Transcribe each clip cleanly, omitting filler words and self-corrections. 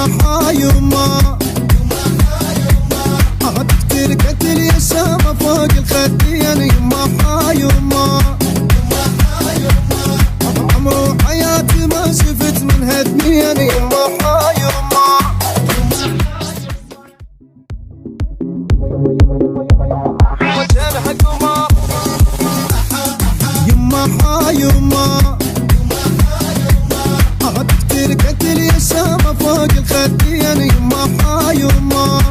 يما يما تقتل قتل يا شامة فوق الخدين يما يما عمرو حياتي ما شفت منها اثنين يما يما وجهها قمر يما يما تقتل قتل يا شامة فوق الخدين يما يما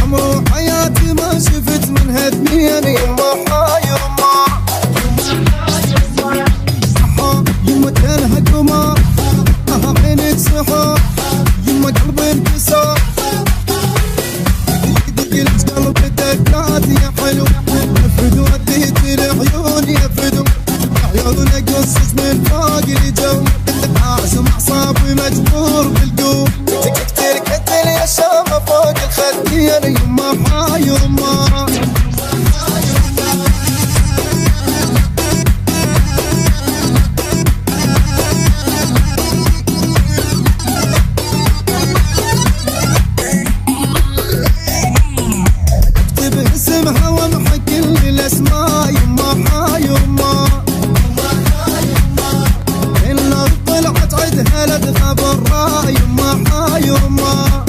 عمرو حياتي ما شفت منها اثنين يما يما يما كانها قمر عيني تسحر يما قلبي انكسر قلت قلبي دقات يا حلو يفدو وديت العيون يفدو عيونك قصص من فوق الجو عازم اعصابي مجبور بالقوم تقتل قتل يا شامة فوق الخدين يما يما اكتب اسمها وامحى كل الاسماء يما يما الارض طلعت عدها لدغى برا يما يما